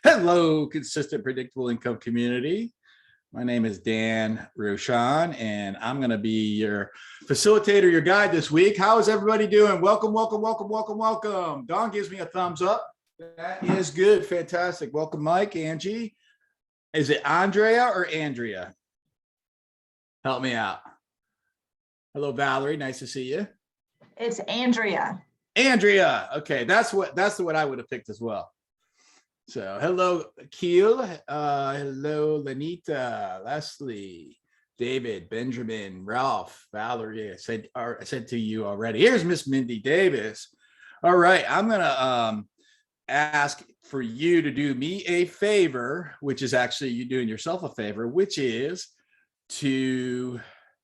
Hello, consistent, predictable income community. My name is Dan Roshan, and I'm going to be your facilitator, your guide this week. How is everybody doing? Welcome, welcome, welcome, welcome, welcome. Don gives me a thumbs up. That is good. Fantastic. Welcome, Mike, Angie. Is it Andrea or Andrea? Help me out. Hello, Valerie. Nice to see you. It's Andrea. Andrea. Okay, that's what I would have picked as well. So hello, Keel. Hello, Lenita, Leslie, David, Benjamin, Ralph, Valerie. I said to you already. Here's Miss Mindy Davis. All right, I'm gonna ask for you to do me a favor, which is actually you doing yourself a favor, which is to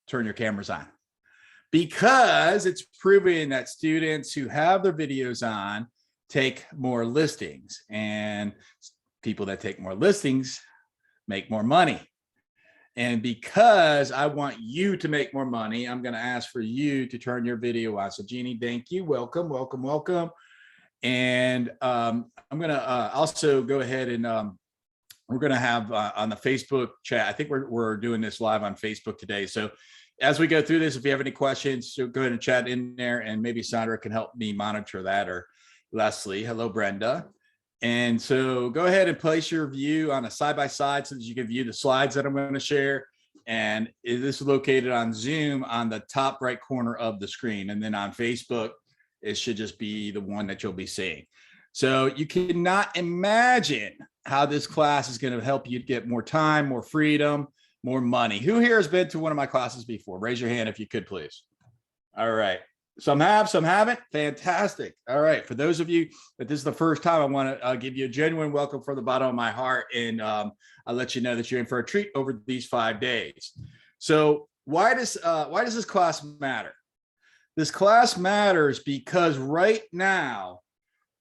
turn your cameras on, because it's proven that students who have their videos on take more listings, and people that take more listings make more money. And because I want you to make more money, I'm going to ask for you to turn your video on. So Jeannie, thank you. Welcome, welcome, welcome. And I'm going to also go ahead and we're going to have on the Facebook chat. I think we're doing this live on Facebook today. So as we go through this, if you have any questions, so go ahead and chat in there, and maybe Sandra can help me monitor that, or Leslie. Hello, Brenda. And so go ahead and place your view on a side-by-side so that you can view the slides that I'm going to share. And this is located on Zoom on the top right corner of the screen. And then on Facebook, it should just be the one that you'll be seeing. So you cannot imagine how this class is going to help you get more time, more freedom, more money. Who here has been to one of my classes before? Raise your hand if you could, please. All right. Some have, some haven't. Fantastic. All right. For those of you that this is the first time, I want to give you a genuine welcome from the bottom of my heart. And I'll let you know that you're in for a treat over these 5 days. So why does this class matter? This class matters because right now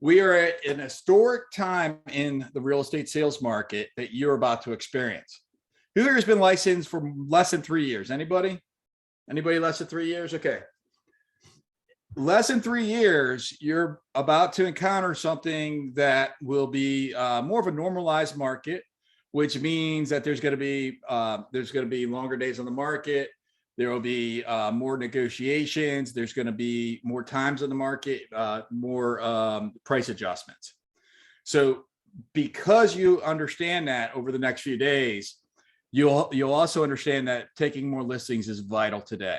we are at an historic time in the real estate sales market that you're about to experience. Who here has been licensed for less than 3 years? Anybody? Anybody less than 3 years? Okay. Less than 3 years, you're about to encounter something that will be more of a normalized market, which means that there's going to be longer days on the market. There will be more negotiations. There's going to be more times on the market, more price adjustments. So because you understand that over the next few days, you'll also understand that taking more listings is vital today.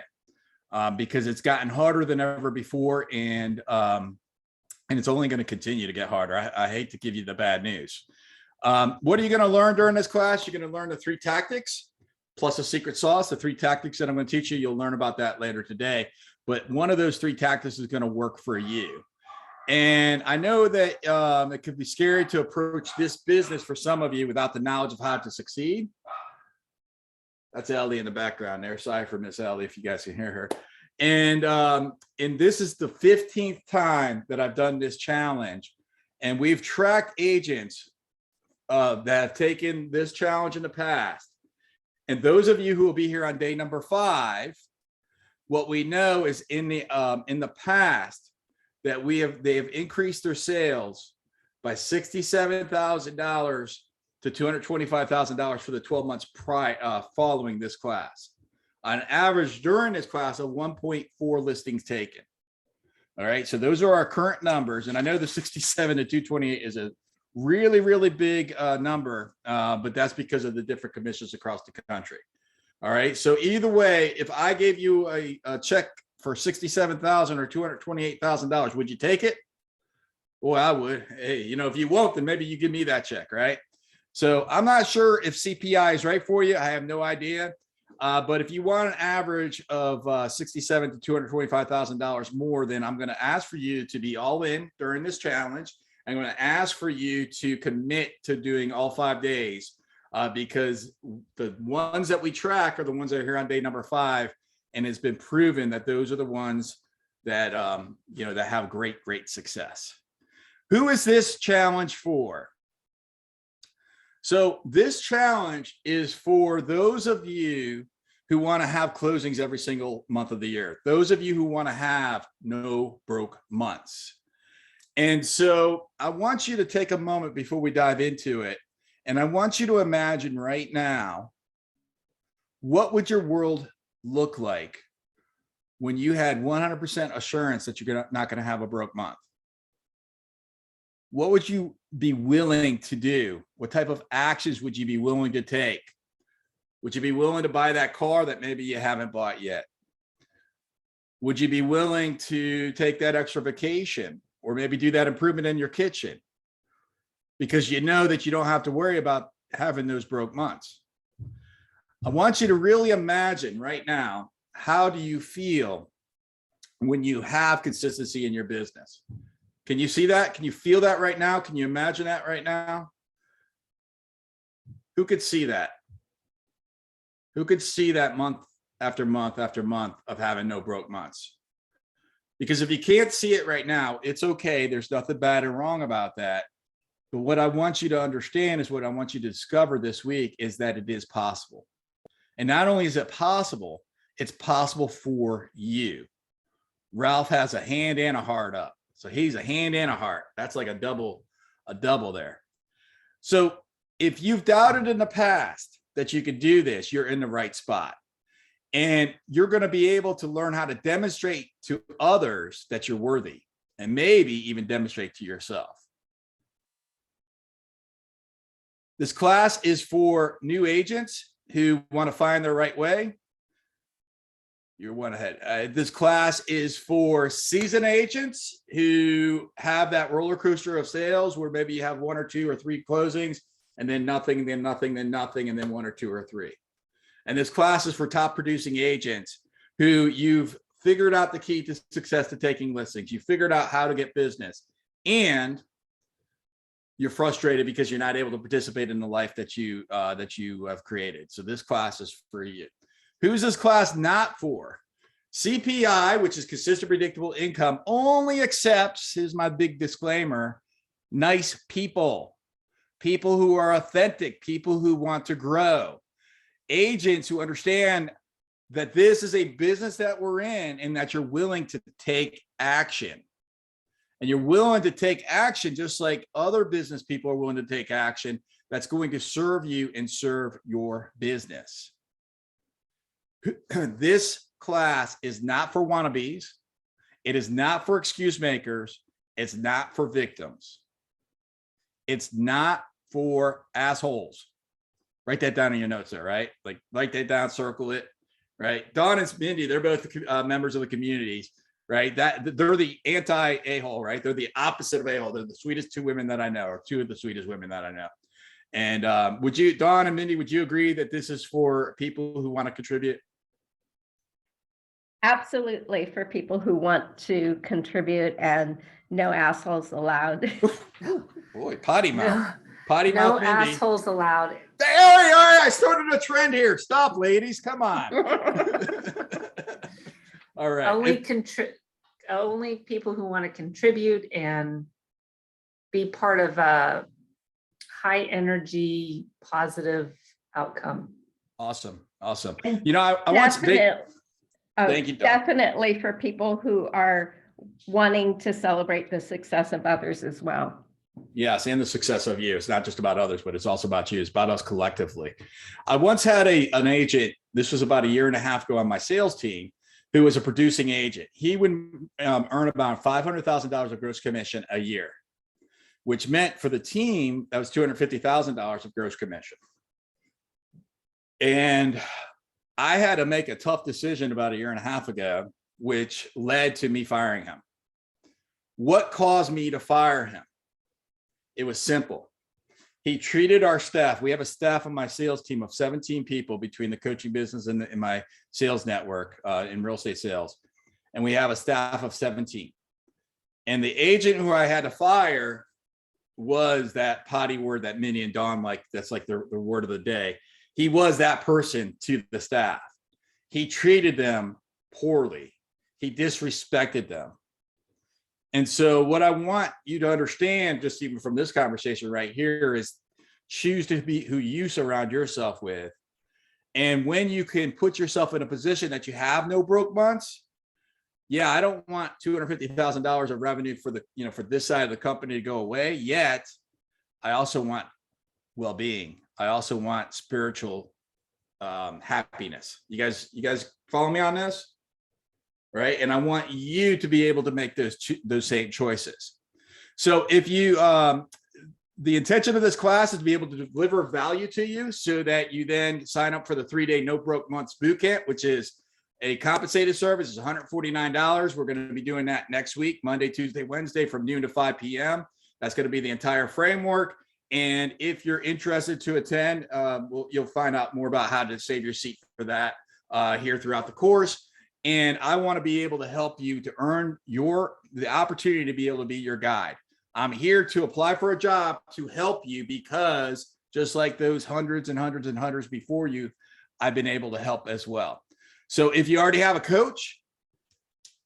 Because it's gotten harder than ever before, and it's only going to continue to get harder. I hate to give you the bad news. What are you going to learn during this class? You're going to learn the 3 tactics plus a secret sauce. The 3 tactics that I'm going to teach you, you'll learn about that later today. But one of those 3 tactics is going to work for you. And I know that it could be scary to approach this business for some of you without the knowledge of how to succeed. That's Ellie in the background there. Sorry for Miss Ellie if you guys can hear her. And this is the 15th time that I've done this challenge. And we've tracked agents that have taken this challenge in the past. And those of you who will be here on day number 5, what we know is in the past that they have increased their sales by $67,000 to $225,000 for the 12 months following this class. On average during this class of 1.4 listings taken. All right, so those are our current numbers. And I know the 67 to 228 is a really, really big number, but that's because of the different commissions across the country. All right, so either way, if I gave you a check for $67,000 or $228,000, would you take it? Well, I would. Hey, if you won't, then maybe you give me that check, right? So I'm not sure if CPI is right for you. I have no idea. But if you want an average of $67,000 to $225,000 more, then I'm going to ask for you to be all in during this challenge. I'm going to ask for you to commit to doing all 5 days because the ones that we track are the ones that are here on day number 5. And it's been proven that those are the ones that, that have great success. Who is this challenge for? So this challenge is for those of you who want to have closings every single month of the year. Those of you who want to have no broke months. And so I want you to take a moment before we dive into it. And I want you to imagine right now, what would your world look like when you had 100% assurance that you're not going to have a broke month? What would you be willing to do? What type of actions would you be willing to take? Would you be willing to buy that car that maybe you haven't bought yet? Would you be willing to take that extra vacation or maybe do that improvement in your kitchen? Because you know that you don't have to worry about having those broke months. I want you to really imagine right now, how do you feel when you have consistency in your business? Can you see that? Can you feel that right now? Can you imagine that right now? Who could see that? Who could see that month after month after month of having no broke months? Because if you can't see it right now, it's okay. There's nothing bad or wrong about that. But what I want you to understand is what I want you to discover this week is that it is possible. And not only is it possible, it's possible for you. Ralph has a hand and a heart up. So he's a hand and a heart. That's like a double there. So if you've doubted in the past that you could do this, you're in the right spot. And you're going to be able to learn how to demonstrate to others that you're worthy, and maybe even demonstrate to yourself. This class is for new agents who want to find their right way. You're one ahead. This class is for seasoned agents who have that roller coaster of sales where maybe you have 1 or 2 or 3 closings and then nothing, then nothing, then nothing, and then 1 or 2 or 3. And this class is for top producing agents who you've figured out the key to success to taking listings. You figured out how to get business, and you're frustrated because you're not able to participate in the life that you have created. So this class is for you. Who's this class not for? CPI, which is consistent predictable income, only accepts, here's my big disclaimer, nice people, people who are authentic, people who want to grow, agents who understand that this is a business that we're in and that you're willing to take action. And you're willing to take action just like other business people are willing to take action that's going to serve you and serve your business. This class is not for wannabes. It is not for excuse makers. It's not for victims. It's not for assholes. Write that down in your notes there, right? Like write that down, circle it, right? Dawn and Mindy, they're both members of the communities, right? That they're the anti a-hole, right? They're the opposite of a-hole. They're the sweetest 2 women that I know, or 2 of the sweetest women that I know. And would you, Dawn and Mindy, would you agree that this is for people who want to contribute? Absolutely, for people who want to contribute, and no assholes allowed. Boy, potty mouth. Potty No mouth Mindy. assholes allowed. Hey, I started a trend here. Stop, ladies. Come on. All right. Only people who want to contribute and be part of a high energy, positive outcome. Awesome. You know, I want to thank you, Dawn. Definitely for people who are wanting to celebrate the success of others as well. Yes, and the success of you. It's not just about others, but it's also about you. It's about us collectively. I once had an agent, this was about 1.5 years ago on my sales team, who was a producing agent. He would earn about $500,000 of gross commission a year, which meant for the team, that was $250,000 of gross commission. And I had to make a tough decision about 1.5 years ago, which led to me firing him. What caused me to fire him? It was simple. He treated our staff. We have a staff on my sales team of 17 people between the coaching business and my sales network in real estate sales. And we have a staff of 17. And the agent who I had to fire was that potty word that Minnie and Dawn like, that's like the word of the day. He was that person to the staff. He treated them poorly. He disrespected them. And so what I want you to understand, just even from this conversation right here, is choose to be who you surround yourself with. And when you can put yourself in a position that you have no broke months, yeah, I don't want $250,000 of revenue for the, for this side of the company to go away yet. I also want well-being. I also want spiritual happiness. You guys follow me on this? Right. And I want you to be able to make those same choices. So if you, the intention of this class is to be able to deliver value to you so that you then sign up for the 3-day No Broke Months Bootcamp, which is a compensated service. Is $149. We're going to be doing that next week, Monday, Tuesday, Wednesday from noon to 5 p.m. That's going to be the entire framework. And if you're interested to attend, you'll find out more about how to save your seat for that here throughout the course. And I want to be able to help you to earn the opportunity to be able to be your guide. I'm here to apply for a job to help you, because just like those hundreds and hundreds and hundreds before you, I've been able to help as well. So if you already have a coach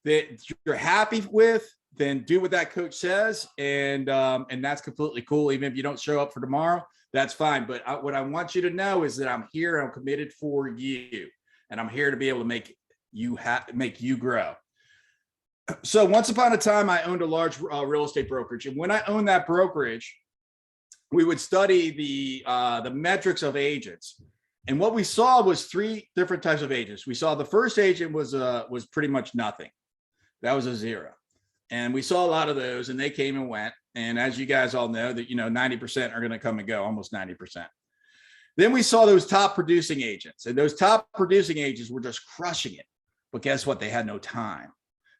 that you're happy with, then do what that coach says. And that's completely cool. Even if you don't show up for tomorrow, that's fine. But what I want you to know is that I'm here, I'm committed for you, and I'm here to be able to make you grow. So once upon a time, I owned a large real estate brokerage. And when I owned that brokerage, we would study the metrics of agents. And what we saw was 3 different types of agents. We saw the first agent was pretty much nothing. That was a 0. And we saw a lot of those, and they came and went. And as you guys all know, that 90% are going to come and go, almost 90%. Then we saw those top producing agents, and those top producing agents were just crushing it. But guess what? They had no time.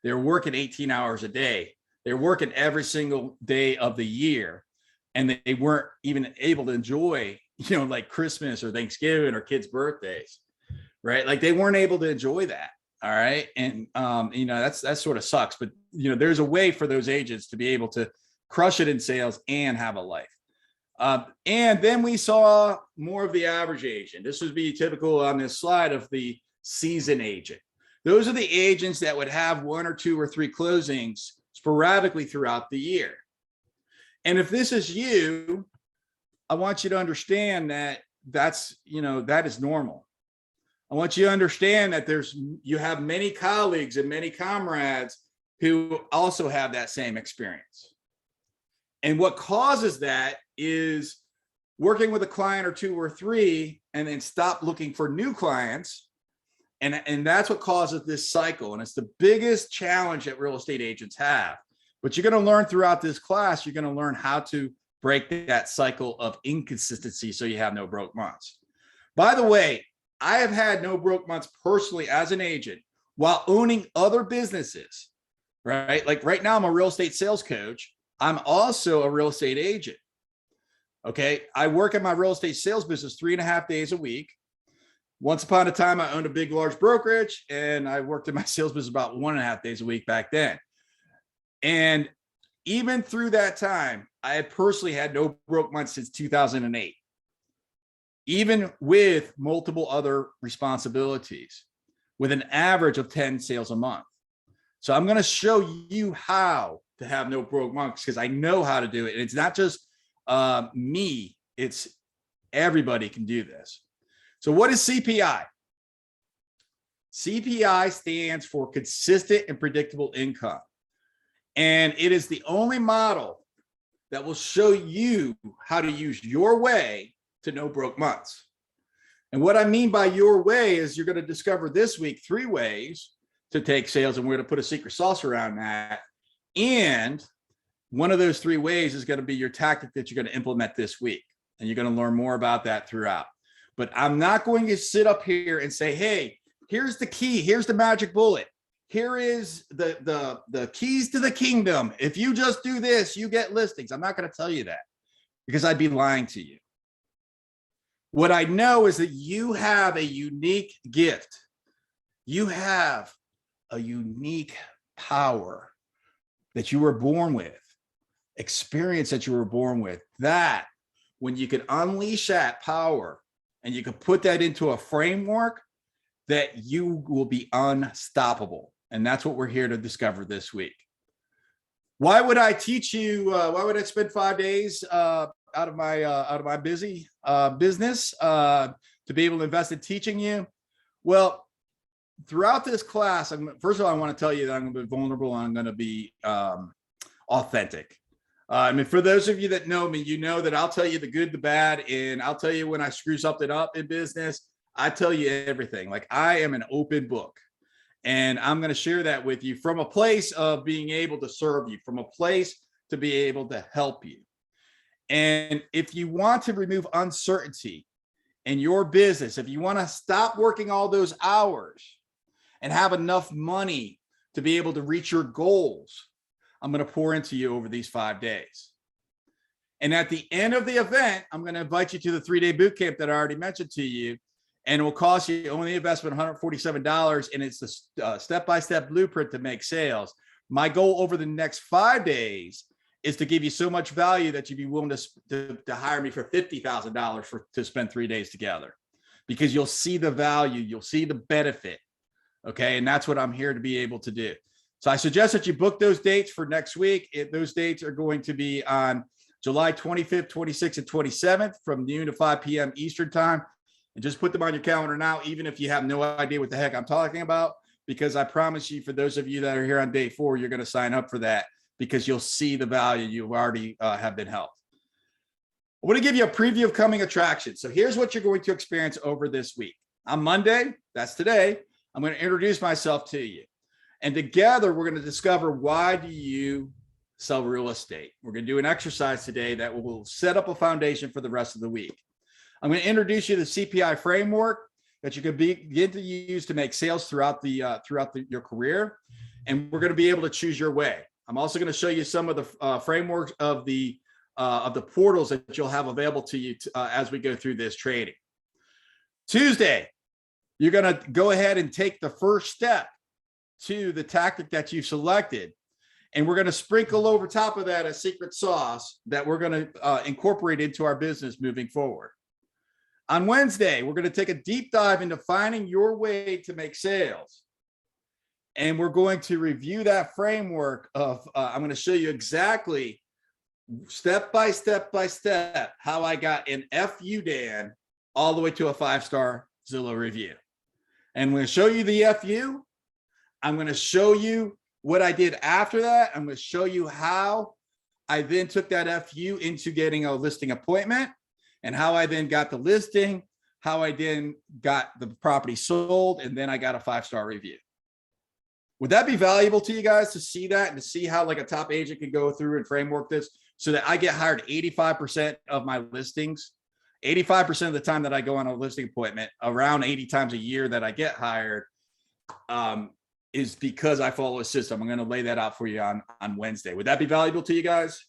They were working 18 hours a day. They were working every single day of the year, and they weren't even able to enjoy, like Christmas or Thanksgiving or kids' birthdays, right? Like they weren't able to enjoy that. All right. And, that sort of sucks, but there's a way for those agents to be able to crush it in sales and have a life. And then we saw more of the average agent. This would be typical on this slide of the seasoned agent. Those are the agents that would have 1 or 2 or 3 closings sporadically throughout the year. And if this is you, I want you to understand that that is normal. I want you to understand that you have many colleagues and many comrades who also have that same experience. And what causes that is working with a client or 2 or 3 and then stop looking for new clients. And that's what causes this cycle. And it's the biggest challenge that real estate agents have. But you're going to learn throughout this class, you're going to learn how to break that cycle of inconsistency so you have no broke months. By the way, I have had no broke months personally as an agent while owning other businesses, right? Like right now, I'm a real estate sales coach. I'm also a real estate agent. Okay. I work in my real estate sales business 3.5 days a week. Once upon a time, I owned a big, large brokerage, and I worked in my sales business about 1.5 days a week back then. And even through that time, I had personally had no broke months since 2008, even with multiple other responsibilities, with an average of 10 sales a month. So I'm going to show you how to have no broke months, because I know how to do it. And it's not just me, it's everybody can do this. So what is CPI? CPI stands for consistent and predictable income. And it is the only model that will show you how to use your way to no broke months. And what I mean by your way is you're going to discover this week 3 ways to take sales, and we're going to put a secret sauce around that. And one of those 3 ways is going to be your tactic that you're going to implement this week. And you're going to learn more about that throughout. But I'm not going to sit up here and say, hey, here's the key. Here's the magic bullet. Here is the keys to the kingdom. If you just do this, you get listings. I'm not going to tell you that, because I'd be lying to you. What I know is that you have a unique gift. You have a unique power that you were born with, experience that you were born with, that when you can unleash that power and you can put that into a framework, that you will be unstoppable. And that's what we're here to discover this week. Why would I teach you? Why would I spend 5 days out of my busy business to be able to invest in teaching you? Well, throughout this class, first of all, I want to tell you that I'm going to be vulnerable. I'm going to be authentic. I mean, for those of you that know me, you know that I'll tell you the good, the bad, and I'll tell you when I screw something up in business. I tell you everything. Like, I am an open book, and I'm going to share that with you from a place of being able to serve you, from a place to be able to help you. And if you want to remove uncertainty in your business, if you want to stop working all those hours and have enough money to be able to reach your goals, I'm going to pour into you over these 5 days. And at the end of the event, I'm going to invite you to the 3-day boot camp that I already mentioned to you. And it will cost you only investment $147. And it's the step-by-step blueprint to make sales. My goal over the next 5 days is to give you so much value that you'd be willing to hire me for $50,000 to spend 3 days together, because you'll see the value, you'll see the benefit. Okay. And that's what I'm here to be able to do. So I suggest that you book those dates for next week. Those dates are going to be on July 25th, 26th, and 27th from noon to 5 p.m. Eastern time. And just put them on your calendar now, even if you have no idea what the heck I'm talking about, because I promise you, for those of you that are here on day 4, you're going to sign up for that, because you'll see the value. You already have been helped. I want to give you a preview of coming attractions. So here's what you're going to experience over this week. On Monday, that's today, I'm going to introduce myself to you. And together, we're going to discover, why do you sell real estate? We're going to do an exercise today that will set up a foundation for the rest of the week. I'm going to introduce you to the CPI framework that you can begin to use to make sales throughout your career. And we're going to be able to choose your way. I'm also going to show you some of the frameworks of the portals that you'll have available to you as we go through this training. Tuesday, you're going to go ahead and take the first step to the tactic that you've selected. And we're going to sprinkle over top of that a secret sauce that we're going to incorporate into our business moving forward. On Wednesday, we're going to take a deep dive into finding your way to make sales. And we're going to review that framework of, I'm going to show you exactly step by step how I got an FU Dan all the way to a 5-star Zillow review. And I'm going to show you the FU. I'm going to show you what I did after that. I'm going to show you how I then took that FU into getting a listing appointment, and how I then got the listing, how I then got the property sold, and then I got a 5-star review. Would that be valuable to you guys to see that, and to see how like a top agent could go through and framework this so that I get hired 85% of my listings? 85% of the time that I go on a listing appointment, around 80 times a year that I get hired, is because I follow a system. I'm going to lay that out for you on Wednesday. Would that be valuable to you guys?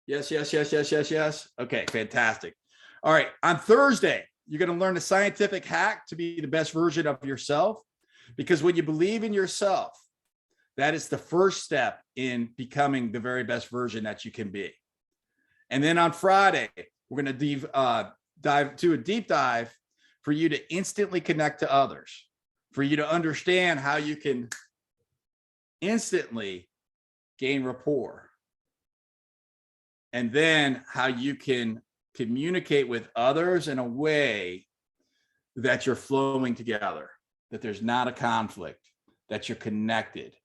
Yes. Okay, fantastic. All right. On Thursday, you're going to learn the scientific hack to be the best version of yourself, because when you believe in yourself, that is the first step in becoming the very best version that you can be. And then on Friday, we're going to do a deep dive for you to instantly connect to others, for you to understand how you can instantly gain rapport, and then how you can communicate with others in a way that you're flowing together, that there's not a conflict, that you're connected.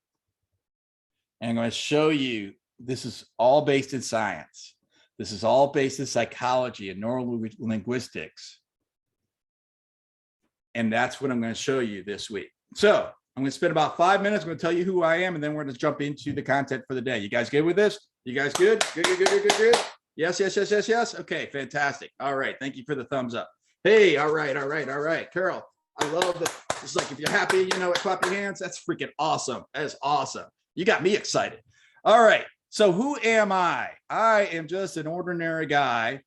And I'm going to show you, this is all based in science. This is all based in psychology and neurolinguistics. And that's what I'm going to show you this week. So I'm going to spend about 5 minutes. I'm going to tell you who I am, and then we're going to jump into the content for the day. You guys good with this? You guys good? Good. Yes. Okay, fantastic. All right. Thank you for the thumbs up. Hey, all right. Carol, I love this. It's like, if you're happy, clap your hands. That's freaking awesome. That is awesome. You got me excited. All right. So who am I? I am just an ordinary guy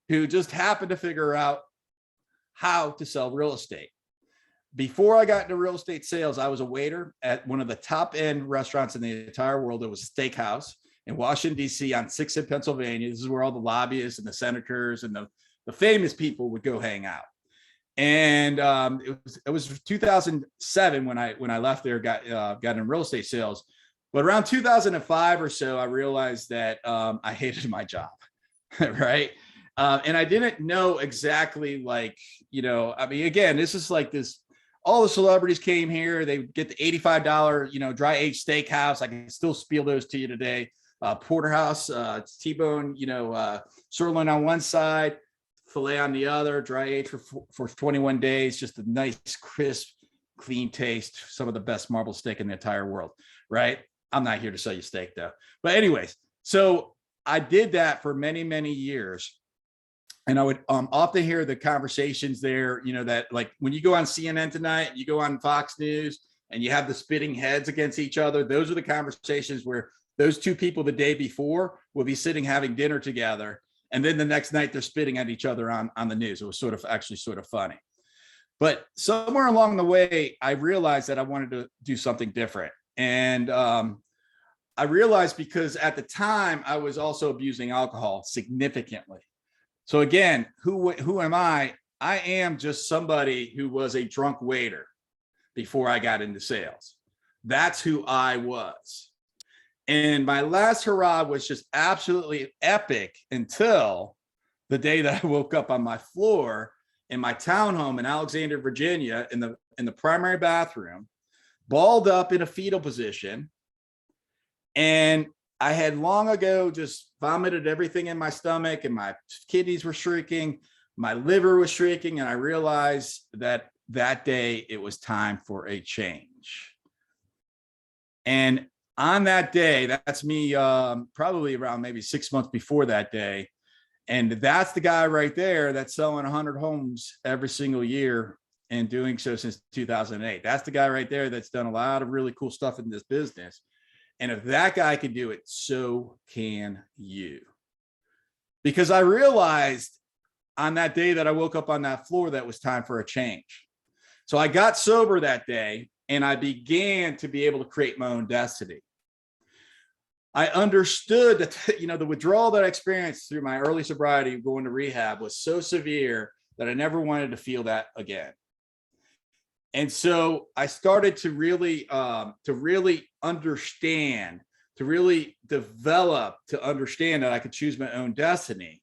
who just happened to figure out how to sell real estate. Before I got into real estate sales, I was a waiter at one of the top end restaurants in the entire world. It was a steakhouse in Washington, D.C. on 6th in Pennsylvania. This is where all the lobbyists and the senators and the famous people would go hang out. And it was 2007 when I left there, got in real estate sales. But around 2005 or so, I realized that I hated my job, right? And I didn't know exactly, again, this is like this all the celebrities came here. They get the $85, dry aged steakhouse. I can still spiel those to you today. Porterhouse, it's T-bone, sirloin on one side, filet on the other, dry aged for 21 days. Just a nice, crisp, clean taste. Some of the best marble steak in the entire world, right? I'm not here to sell you steak though. But anyways, so I did that for many, many years. And I would often hear the conversations there, that like when you go on CNN tonight, you go on Fox News and you have the spitting heads against each other. Those are the conversations where those two people the day before will be sitting having dinner together. And then the next night they're spitting at each other on the news. It was sort of funny. But somewhere along the way, I realized that I wanted to do something different. And I realized because at the time I was also abusing alcohol significantly. So again, who am I? I am just somebody who was a drunk waiter before I got into sales. That's who I was. And my last hurrah was just absolutely epic until the day that I woke up on my floor in my townhome in Alexandria, Virginia, in the primary bathroom, balled up in a fetal position. And I had long ago just vomited everything in my stomach, and my kidneys were shrieking, my liver was shrieking, and I realized that day it was time for a change. And on that day, that's me probably around maybe 6 months before that day. And that's the guy right there that's selling 100 homes every single year and doing so since 2008. That's the guy right there that's done a lot of really cool stuff in this business. And if that guy can do it, so can you. Because I realized on that day that I woke up on that floor that it was time for a change. So I got sober that day and I began to be able to create my own destiny. I understood that, the withdrawal that I experienced through my early sobriety going to rehab was so severe that I never wanted to feel that again. And so I started to really understand, to really develop, to understand that I could choose my own destiny.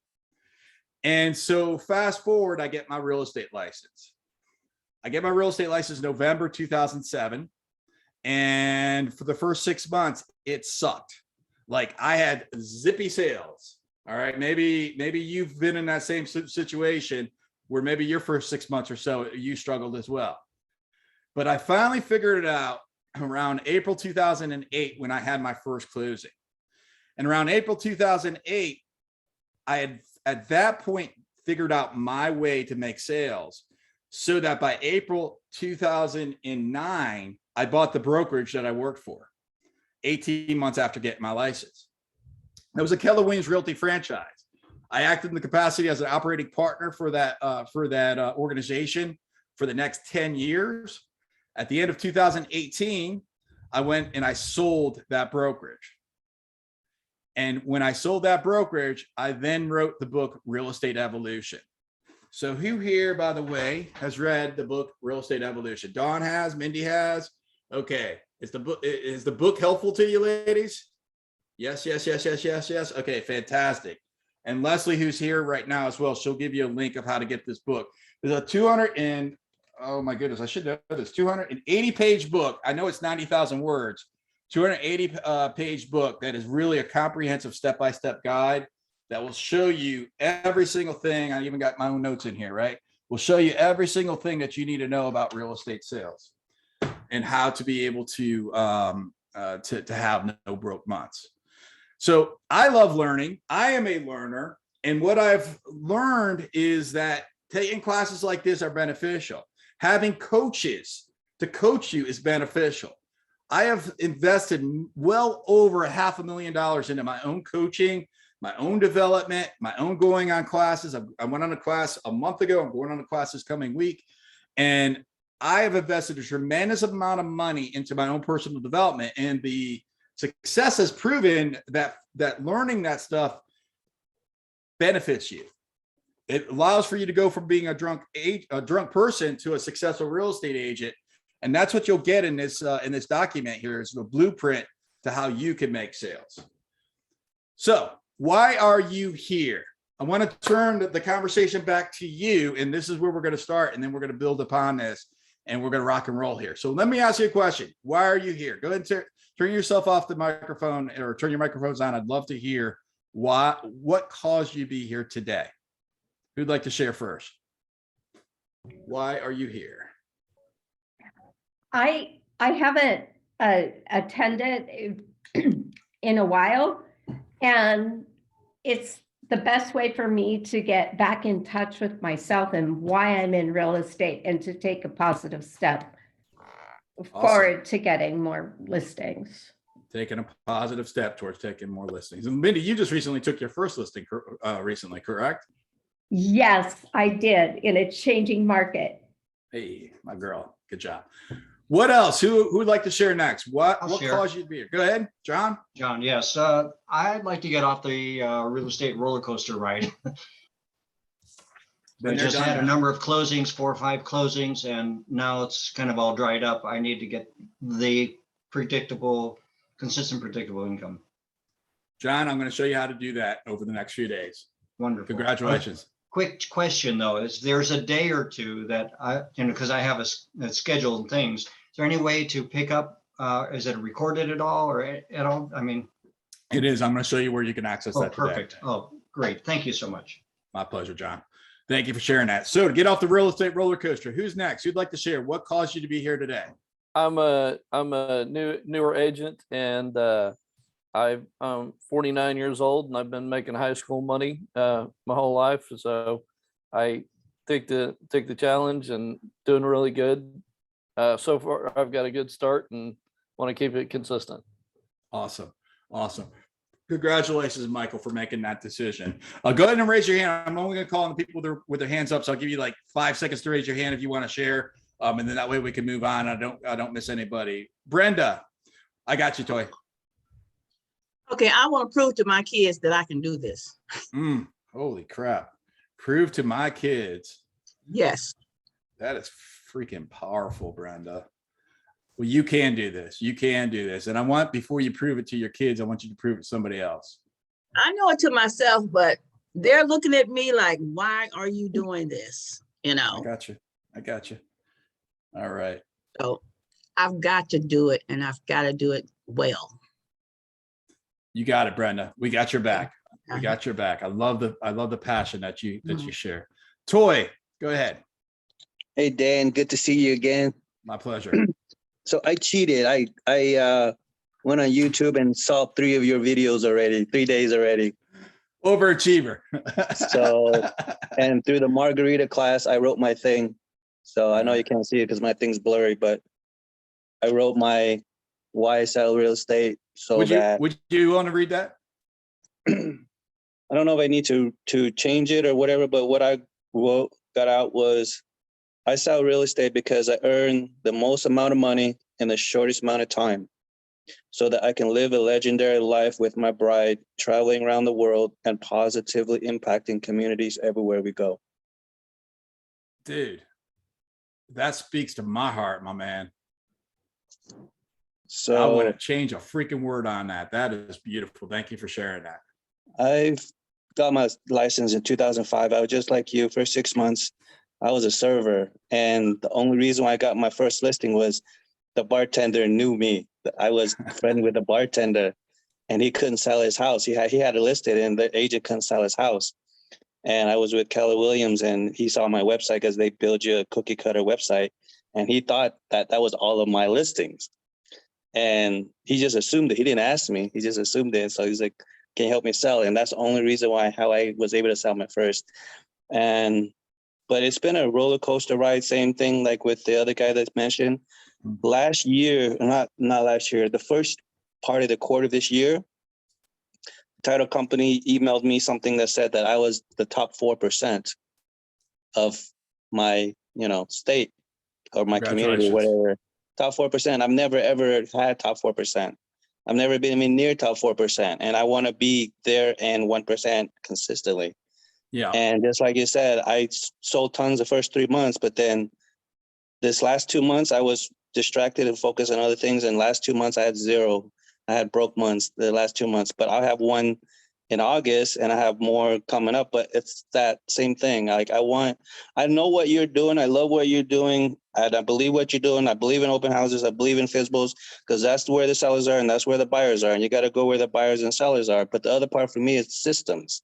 And so fast forward, I get my real estate license. I get my real estate license November 2007. And for the first 6 months, it sucked. Like I had zippy sales. All right. Maybe you've been in that same situation where maybe your first 6 months or so, you struggled as well. But I finally figured it out around April 2008 when I had my first closing. And around April 2008, I had at that point figured out my way to make sales so that by April 2009, I bought the brokerage that I worked for 18 months after getting my license. It was a Keller Williams Realty franchise. I acted in the capacity as an operating partner for that organization for the next 10 years. At the end of 2018, I went and I sold that brokerage. And when I sold that brokerage, I then wrote the book, Real Estate Evolution. So who here, by the way, has read the book, Real Estate Evolution? Dawn has, Mindy has. Okay. Is the book helpful to you, ladies? Yes. Okay, fantastic. And Leslie, who's here right now as well, she'll give you a link of how to get this book. There's a oh my goodness, I should know this, 280-page book. I know it's 90,000 words, 280-page book that is really a comprehensive step-by-step guide that will show you every single thing. I even got my own notes in here, right? We'll show you every single thing that you need to know about real estate sales and how to be able to have no broke months. So I love learning. I am a learner. And what I've learned is that taking classes like this are beneficial. Having coaches to coach you is beneficial. I have invested well over $500,000 into my own coaching, my own development, my own going on classes. I went on a class a month ago. I'm going on a class this coming week. And I have invested a tremendous amount of money into my own personal development. And the success has proven that learning that stuff benefits you. It allows for you to go from being a drunk person to a successful real estate agent. And that's what you'll get in this document here is the blueprint to how you can make sales. So why are you here? I want to turn the conversation back to you. And this is where we're going to start. And then we're going to build upon this. and we're going to rock and roll here. So let me ask you a question. Why are you here? Go ahead and turn yourself off the microphone, or turn your microphones on. I'd love to hear what caused you to be here today. Who'd like to share first? Why are you here? I haven't attended in a while, and it's the best way for me to get back in touch with myself and why I'm in real estate, and to take a positive step forward to getting more listings. Taking a positive step towards taking more listings. And Mindy, you just recently took your first listing recently, correct? Yes, I did, in a changing market. Hey, my girl, good job. What else? Who would like to share next? What share. caused you to be here? Go ahead, John. John, yes. I'd like to get off the real estate roller coaster ride. I Been there, just done had a that. number of closings, 4 or 5 closings, and now it's kind of all dried up. I need to get the consistent, predictable income. John, I'm going to show you how to do that over the next few days. Wonderful. Congratulations. Quick question though, is there's a day or two that because I have a schedule and things. Is there any way to pick up? Is it recorded at all or at all? I mean, It is. I'm going to show you where you can access that today. perfect. Oh, great. Thank you so much. My pleasure, John. Thank you for sharing that. So to get off the real estate roller coaster, who's next? Who'd like to share? What caused you to be here today? I'm a newer agent, and I'm 49 years old, and I've been making high school money my whole life. So I take the challenge and doing really good. So far, I've got a good start and want to keep it consistent. Awesome. Congratulations, Michael, for making that decision. Go ahead and raise your hand. I'm only going to call on the people with their hands up. So I'll give you like 5 seconds to raise your hand if you want to share. And then that way we can move on. I don't miss anybody. Brenda, I got you, Toy. Okay, I want to prove to my kids that I can do this. Holy crap. Prove to my kids. Yes. That is freaking powerful, Brenda. Well, you can do this. You can do this. And I want, before you prove it to your kids, I want you to prove it to somebody else. I know it to myself, but they're looking at me like, why are you doing this? You I know, got you. All right. so I've got to do it, and I've got to do it well. You got it, Brenda. We got your back. We got your back. I love the passion that you share. Toy, go ahead. Hey, Dan, good to see you again. My pleasure. So I cheated. I went on YouTube and saw 3 of your videos already, 3 days already. Overachiever. So, and through the margarita class, I wrote my thing. So I know you can't see it because my thing's blurry, but I wrote my why I sell real estate. So would you want to read that? I don't know if I need to change it or whatever, but what I got out was I sell real estate because I earn the most amount of money in the shortest amount of time so that I can live a legendary life with my bride, traveling around the world and positively impacting communities everywhere we go. Dude, that speaks to my heart, my man. So I want to change a freaking word on that. That is beautiful. Thank you for sharing that. I've got my license in 2005. I was just like you. For 6 months, I was a server. And the only reason why I got my first listing was the bartender knew me. I was friendly with the bartender, and he couldn't sell his house. He had it listed, and the agent couldn't sell his house. And I was with Keller Williams, and he saw my website because they build you a cookie cutter website. And he thought that was all of my listings. And he just assumed it. He didn't ask me. He just assumed it. So he's like, can you help me sell? And that's the only reason how I was able to sell my first. But it's been a roller coaster ride. Same thing like with the other guy that's mentioned. Last year, not last year, the first part of the quarter of this year, title company emailed me something that said that I was the top 4% of my, state or my community, whatever. Top 4%. I've never ever had top 4%. I've never been near top 4%. And I want to be there and 1% consistently. Yeah. And just like you said, I sold tons the first 3 months, but then this last 2 months, I was distracted and focused on other things. And last 2 months, I had zero. I had broke months the last 2 months, but I'll have one in August, and I have more coming up, but it's that same thing. Like I know what you're doing. I love what you're doing. And I believe what you're doing. I believe in open houses. I believe in FISBOs, because that's where the sellers are and that's where the buyers are. And you got to go where the buyers and sellers are. But the other part for me is systems.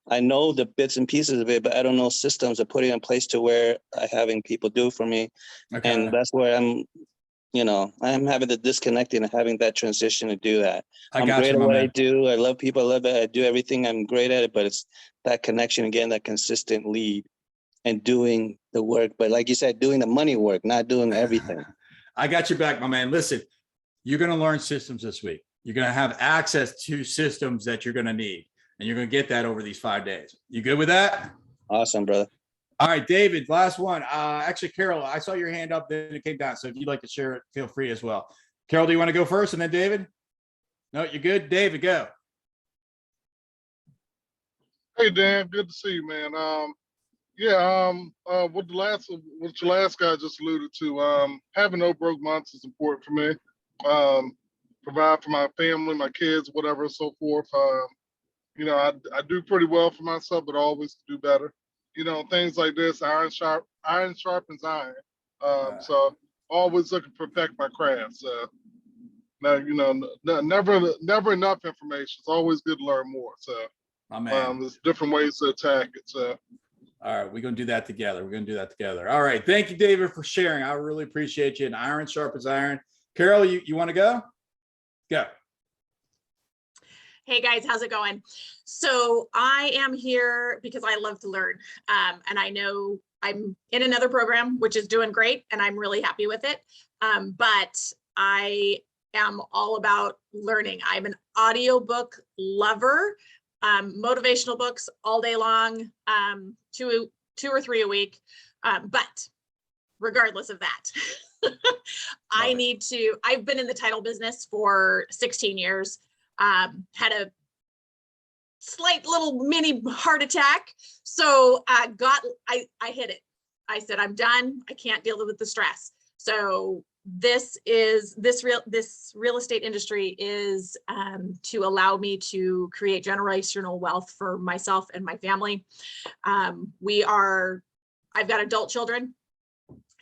I know the bits and pieces of it, but I don't know systems to put it in place to where I having people do for me. Okay. And that's where I'm having the disconnecting and having that transition to do that. I I'm got great you, at my what I man. do. I love people. I love it. I do everything. I'm great at it, but it's that connection again, that consistent lead and doing the work. But like you said, doing the money work, not doing everything. I got your back, my man. Listen, you're going to learn systems this week. You're going to have access to systems that you're going to need, and you're going to get that over these 5 days. You good with that? Awesome, brother. All right, David, last one. Actually, Carol, I saw your hand up, then it came down. So if you'd like to share it, feel free as well. Carol, do you want to go first and then David? No, you're good. David, go. Hey Dan, good to see you, man. What your last guy just alluded to, having no broke months is important for me. Provide for my family, my kids, whatever, and so forth. I do pretty well for myself, but always do better. Things like this, iron sharpens iron. So always looking to perfect my craft. So now, never enough information. It's always good to learn more. So My man. there's different ways to attack it. So. All right, we're going to do that together. We're going to do that together. All right. Thank you, David, for sharing. I really appreciate you. And iron sharpens iron. Carol, you want to go? Go. Hey guys, how's it going? So I am here because I love to learn. And I know I'm in another program, which is doing great, and I'm really happy with it. But I am all about learning. I'm an audiobook lover, motivational books all day long, two or three a week. But regardless of that, I've been in the title business for 16 years. Had a slight little mini heart attack. So I hit it. I said, I'm done. I can't deal with the stress. So this real estate industry is to allow me to create generational wealth for myself and my family. I've got adult children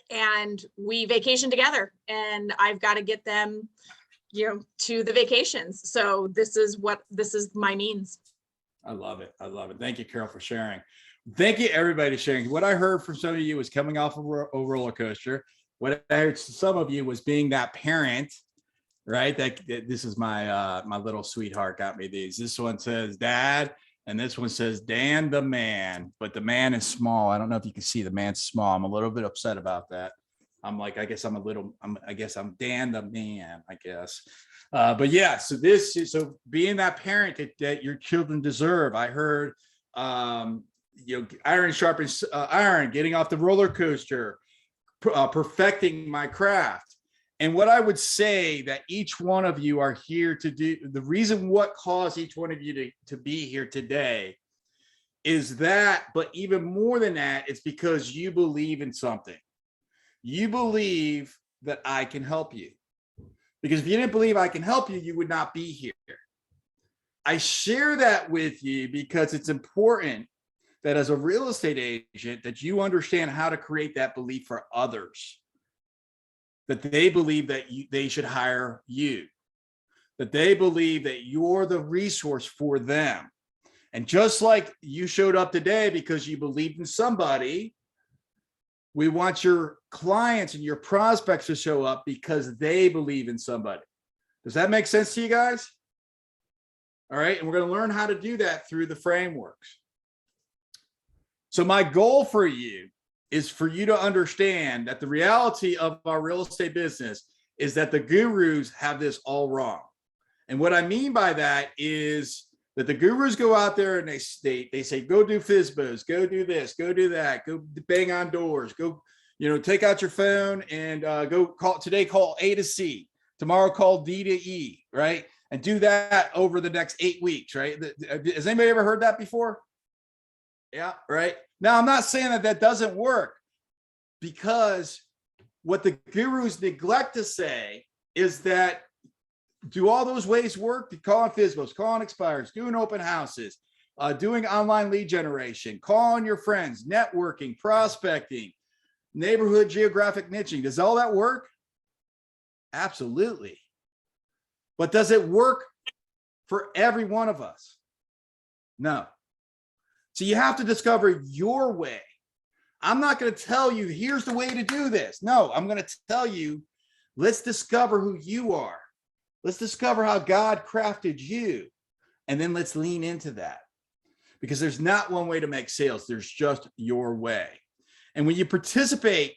and we vacation together, and I've got to get them to the vacations. So this is my means. I love it. I love it. Thank you, Carol, for sharing. Thank you, everybody, for sharing. What I heard from some of you was coming off of a roller coaster. What I heard from some of you was being that parent, right? That this is my little sweetheart got me these. This one says Dad, and this one says Dan the man, but the man is small. I don't know if you can see the man's small. I'm a little bit upset about that. I'm like, I guess I'm Dan the man, I guess. But yeah, so being that parent that your children deserve. I heard, iron sharpens iron, getting off the roller coaster, perfecting my craft. And what I would say that each one of you are here to do, the reason what caused each one of you to be here today is that, but even more than that, it's because you believe in something. You believe that I can help you. Because if you didn't believe I can help you, you would not be here. I share that with you because it's important that as a real estate agent, that you understand how to create that belief for others. That they believe that they should hire you. That they believe that you're the resource for them. And just like you showed up today because you believed in somebody, we want your clients and your prospects to show up because they believe in somebody. Does that make sense to you guys? All right. And we're going to learn how to do that through the frameworks. So my goal for you is for you to understand that the reality of our real estate business is that the gurus have this all wrong. And what I mean by that is that the gurus go out there and they say, go do FISBOs, go do this, go do that, go bang on doors, go, take out your phone and go call A to C, tomorrow call D to E, right? And do that over the next 8 weeks, right? Has anybody ever heard that before? Yeah, right. Now, I'm not saying that doesn't work, because what the gurus neglect to say is that do all those ways work? Calling FISBOs, calling expires, doing open houses, doing online lead generation, calling your friends, networking, prospecting, neighborhood geographic niching. Does all that work? Absolutely. But does it work for every one of us? No. So you have to discover your way. I'm not going to tell you, here's the way to do this. No, I'm going to tell you, let's discover who you are. Let's discover how God crafted you. And then let's lean into that. Because there's not one way to make sales. There's just your way. And when you participate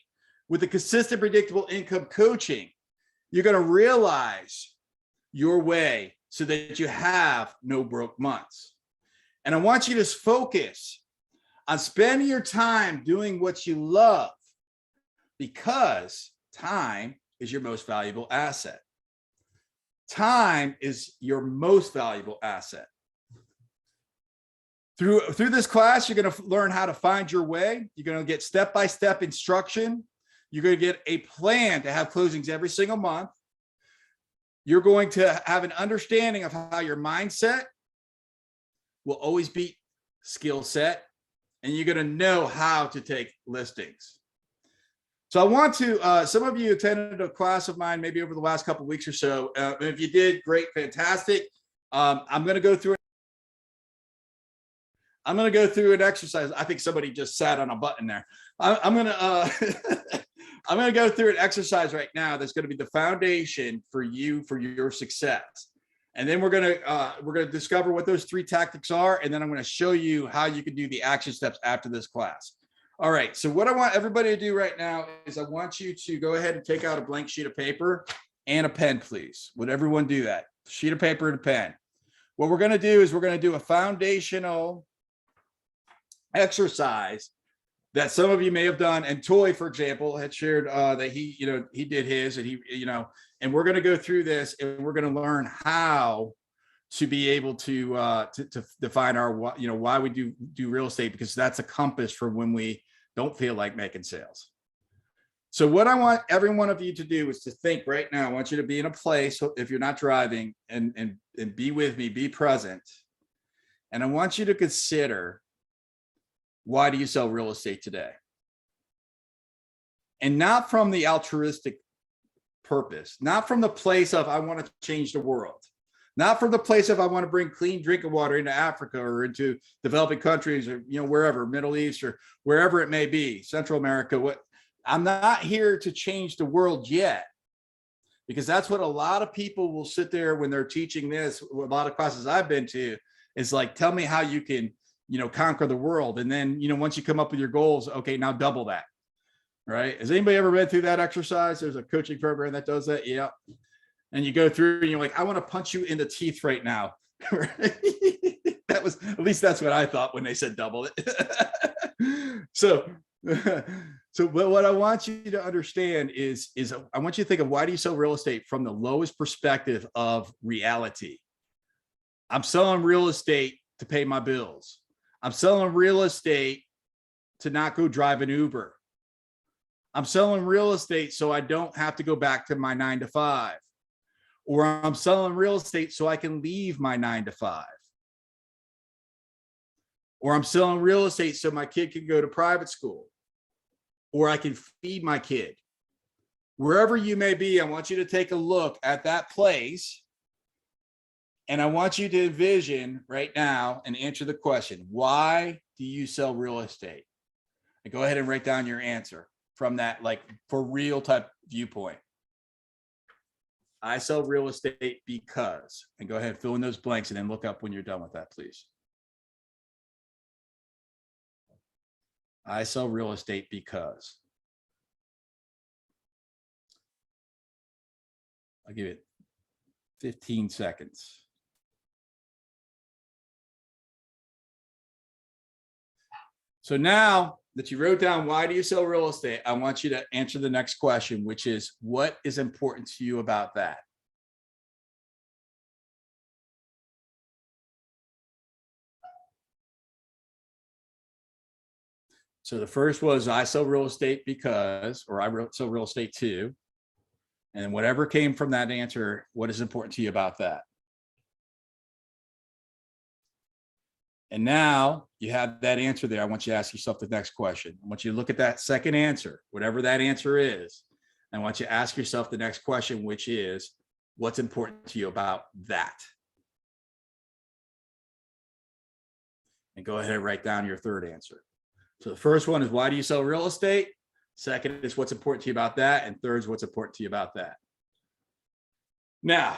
with the consistent, predictable income coaching, you're going to realize your way so that you have no broke months. And I want you to focus on spending your time doing what you love, because time is your most valuable asset. Time is your most valuable asset. Through this class, you're going to learn how to find your way. You're going to get step-by-step instruction. You're going to get a plan to have closings every single month. You're going to have an understanding of how your mindset will always beat skill set, and you're going to know how to take listings. So I want to, some of you attended a class of mine maybe over the last couple of weeks or so. If you did, great, fantastic. I'm going to go through an exercise. I think somebody just sat on a button there. I'm going to I'm going to go through an exercise right now that's going to be the foundation for you, for your success. And then we're going to discover what those 3 tactics are. And then I'm going to show you how you can do the action steps after this class. All right. So what I want everybody to do right now is I want you to go ahead and take out a blank sheet of paper and a pen, please. Would everyone do that? Sheet of paper and a pen. What we're going to do is we're going to do a foundational exercise that some of you may have done. And Toy, for example, had shared that he did his, and and we're going to go through this, and we're going to learn how to be able to define our, why we do real estate, because that's a compass for when we don't feel like making sales. So what I want every one of you to do is to think right now. I want you to be in a place, if you're not driving, and be with me, be present. And I want you to consider, why do you sell real estate today? And not from the altruistic purpose, not from the place of I want to change the world, not from the place of I want to bring clean drinking water into Africa or into developing countries, or wherever, Middle East or wherever it may be, Central America. I'm not here to change the world yet, because that's what a lot of people will sit there when they're teaching this. A lot of classes I've been to is like, tell me how you can conquer the world. And then, once you come up with your goals, okay, now double that, right? Has anybody ever been through that exercise? There's a coaching program that does that. Yeah. And you go through and you're like, I want to punch you in the teeth right now. At least that's what I thought when they said double it. So what I want you to understand is I want you to think of, why do you sell real estate from the lowest perspective of reality? I'm selling real estate to pay my bills. I'm selling real estate to not go drive an Uber. I'm selling real estate so I don't have to go back to my 9 to 5. Or I'm selling real estate so I can leave my 9 to 5. Or I'm selling real estate so my kid can go to private school. Or I can feed my kid. Wherever you may be, I want you to take a look at that place. And I want you to envision right now and answer the question, why do you sell real estate? And go ahead and write down your answer from that, like, for real type viewpoint. I sell real estate because, and go ahead, fill in those blanks, and then look up when you're done with that, please. I sell real estate because. I'll give it 15 seconds. So now that you wrote down, why do you sell real estate? I want you to answer the next question, which is, what is important to you about that? So the first was, I sell real estate because, or I sell real estate to. And whatever came from that answer, what is important to you about that? And now you have that answer there. I want you to ask yourself the next question. I want you to look at that second answer, whatever that answer is. I want you to ask yourself the next question, which is, what's important to you about that? And go ahead and write down your third answer. So the first one is, why do you sell real estate? Second is, what's important to you about that? And third is, what's important to you about that? Now,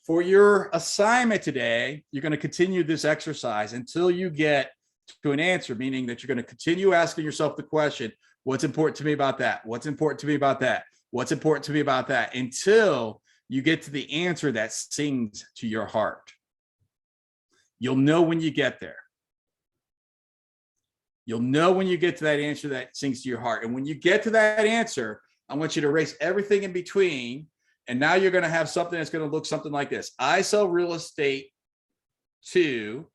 for your assignment today, you're going to continue this exercise until you get to an answer, meaning that you're going to continue asking yourself the question, what's important to me about that? What's important to me about that? What's important to me about that? Until you get to the answer that sings to your heart. You'll know when you get there. You'll know when you get to that answer that sings to your heart. And when you get to that answer, I want you to erase everything in between. And now you're going to have something that's going to look something like this. I sell real estate to,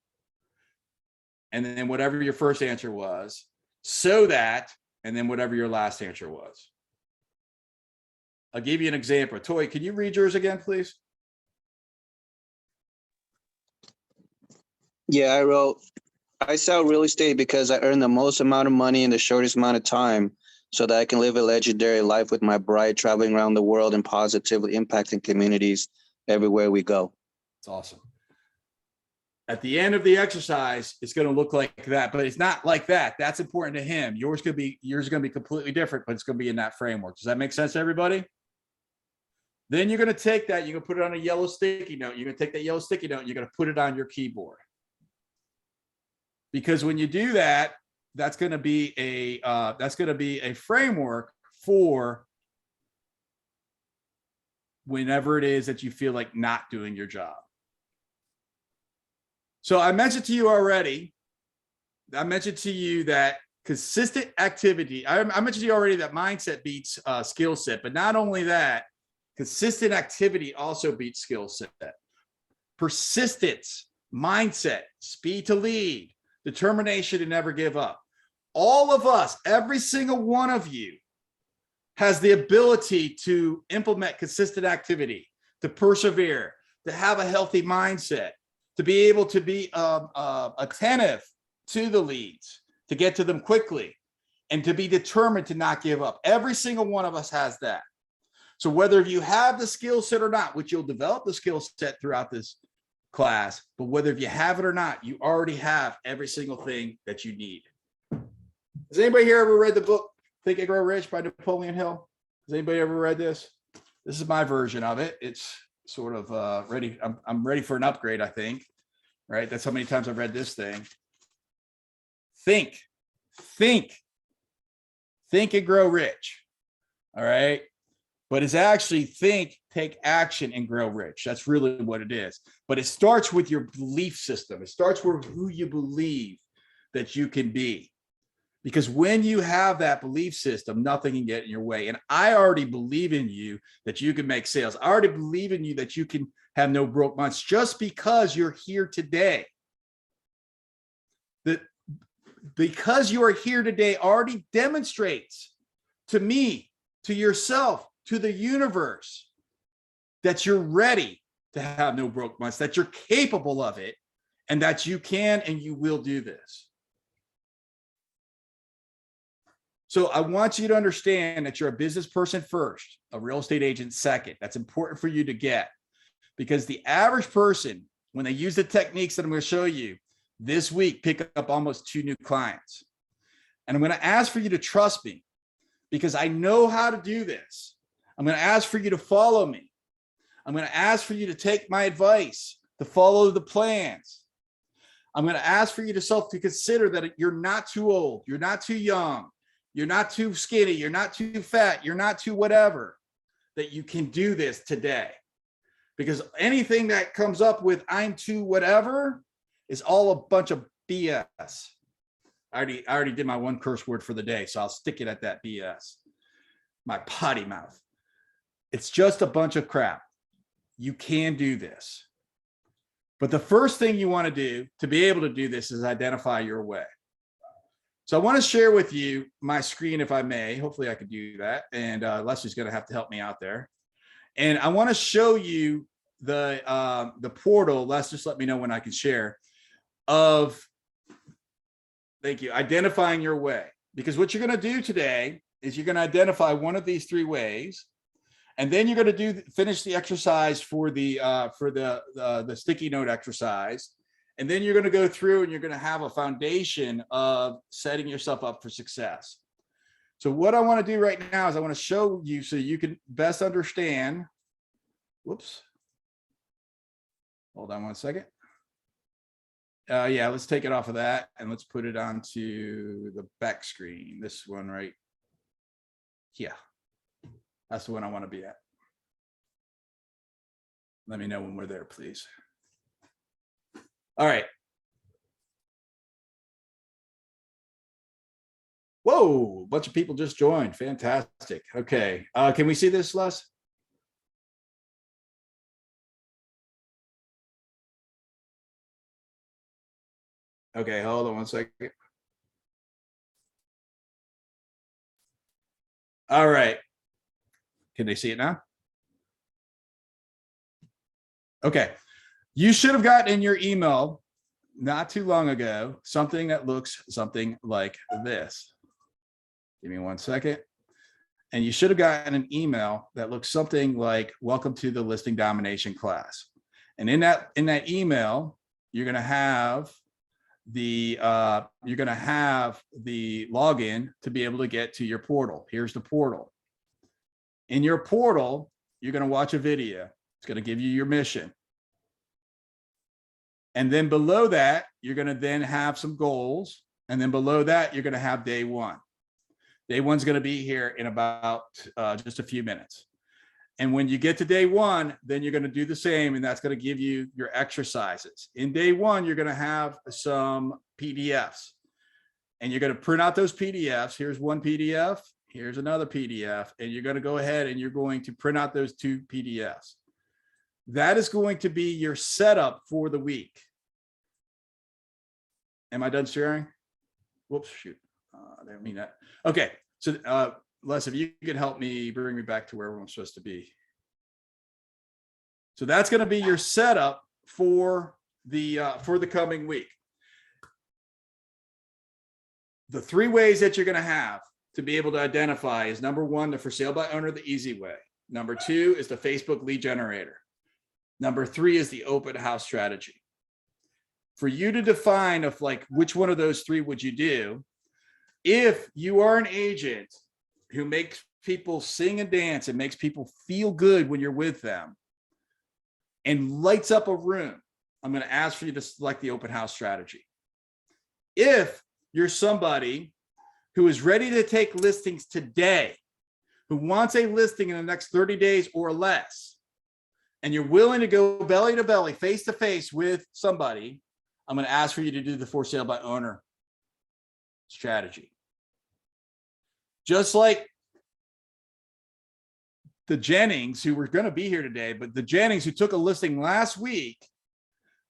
and then whatever your first answer was, so that, and then whatever your last answer was. I'll give you an example. Toy, can you read yours again, please? Yeah, I wrote, I sell real estate because I earn the most amount of money in the shortest amount of time so that I can live a legendary life with my bride, traveling around the world and positively impacting communities everywhere we go. It's awesome. At the end of the exercise, it's going to look like that, but it's not like that. That's important to him. Yours is going to be completely different, but it's going to be in that framework. Does that make sense to everybody? Then you're going to take that, you're going to put it on a yellow sticky note. You're going to take that yellow sticky note and you're going to put it on your keyboard. Because when you do that, that's going to be a framework for whenever it is that you feel like not doing your job. So I mentioned to you already, that consistent activity, I mentioned to you already that mindset beats skill set, but not only that, consistent activity also beats skill set. Persistence, mindset, speed to lead, determination to never give up. All of us, every single one of you has the ability to implement consistent activity, to persevere, to have a healthy mindset, to be able to be attentive to the leads, to get to them quickly, and to be determined to not give up. Every single one of us has that. So whether you have the skill set or not, which you'll develop the skill set throughout this class, but whether if you have it or not, you already have every single thing that you need. Has anybody here ever read the book Think and Grow Rich by Napoleon Hill? Has anybody ever read this? This is my version of it. It's sort of ready. I'm ready for an upgrade, I think. Right? That's how many times I've read this thing. Think and grow rich. All right. But it's actually think, take action, and grow rich. That's really what it is. But it starts with your belief system. It starts with who you believe that you can be. Because when you have that belief system, nothing can get in your way. And I already believe in you that you can make sales. I already believe in you that you can have no broke months just because you're here today. That because you are here today already demonstrates to me, to yourself, to the universe, that you're ready to have no broke months, that you're capable of it, and that you can and you will do this. So I want you to understand that you're a business person first, a real estate agent second. That's important for you to get, because the average person, when they use the techniques that I'm going to show you this week, pick up almost 2 new clients. And I'm going to ask for you to trust me because I know how to do this. I'm going to ask for you to follow me. I'm going to ask for you to take my advice, to follow the plans. I'm going to ask for you to consider that you're not too old. You're not too young. You're not too skinny. You're not too fat. You're not too whatever, that you can do this today. Because anything that comes up with I'm too whatever is all a bunch of BS. I already did my one curse word for the day, so I'll stick it at that BS. My potty mouth. It's just a bunch of crap. You can do this. But the first thing you want to do to be able to do this is identify your way. So I want to share with you my screen, if I may. Hopefully I could do that. And Leslie's going to have to help me out there. And I want to show you the portal. Just let me know when I can share of, thank you, identifying your way. Because what you're going to do today is you're going to identify one of these 3 ways, and then you're going to finish the exercise for the sticky note exercise. And then you're going to go through and you're going to have a foundation of setting yourself up for success. So what I want to do right now is I want to show you so you can best understand. Whoops. Hold on one second. Yeah, let's take it off of that and let's put it onto the back screen. This one right here. That's the one I want to be at. Let me know when we're there, please. All right. Whoa, a bunch of people just joined. Fantastic. Okay. Can we see this, Les? Okay, hold on one second. All right. Can they see it now? Okay. You should have gotten in your email not too long ago something that looks something like this. Give me one second. And you should have gotten an email that looks something like, welcome to the listing domination class. And in that email, you're going to have the login to be able to get to your portal. Here's the portal. In your portal, you're going to watch a video. It's going to give you your mission. And then below that, you're going to then have some goals. And then below that, you're going to have day 1. Day 1's going to be here in about just a few minutes. And when you get to day 1, then you're going to do the same. And that's going to give you your exercises. In day 1, you're going to have some PDFs. And you're going to print out those PDFs. Here's one PDF. Here's another PDF. And you're going to go ahead and you're going to print out those 2 PDFs. That is going to be your setup for the week. Am I done sharing? Whoops, shoot. I didn't mean that. Okay, so Les, if you could help me bring me back to where I'm supposed to be. So that's going to be your setup for the coming week. The 3 ways that you're going to have to be able to identify is number 1, the for sale by owner the easy way. Number 2 is the Facebook lead generator. Number 3 is the open house strategy. For you to define of like which one of those 3 would you do, if you are an agent who makes people sing and dance and makes people feel good when you're with them and lights up a room, I'm going to ask for you to select the open house strategy. If you're somebody who is ready to take listings today, who wants a listing in the next 30 days or less, and you're willing to go belly to belly, face to face with somebody, I'm going to ask for you to do the for sale by owner strategy. Just like the Jennings who were going to be here today, but the Jennings who took a listing last week.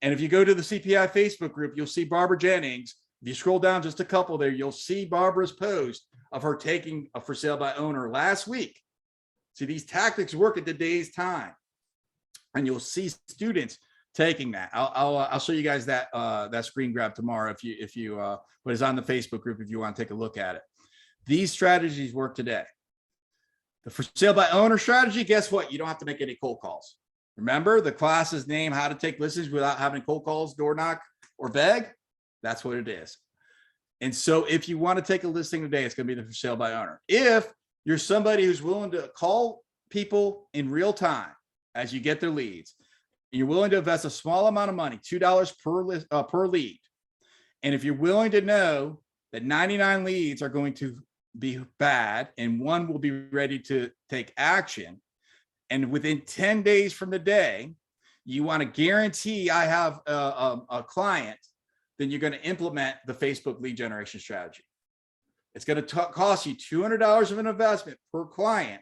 And if you go to the CPI Facebook group, you'll see Barbara Jennings. If you scroll down just a couple there, you'll see Barbara's post of her taking a for sale by owner last week. See, these tactics work at today's time. And you'll see students taking that. I'll show you guys that that screen grab tomorrow but it's on the Facebook group if you want to take a look at it. These strategies work today. The for sale by owner strategy, guess what? You don't have to make any cold calls. Remember the class's name, how to take listings without having cold calls, door knock, or beg? That's what it is. And so if you want to take a listing today, it's going to be the for sale by owner. If you're somebody who's willing to call people in real time as you get their leads, you're willing to invest a small amount of money, $2 per lead. And if you're willing to know that 99 leads are going to be bad and 1 will be ready to take action, and within 10 days from the day, you want to guarantee I have a client, then you're going to implement the Facebook lead generation strategy. It's going to cost you $200 of an investment per client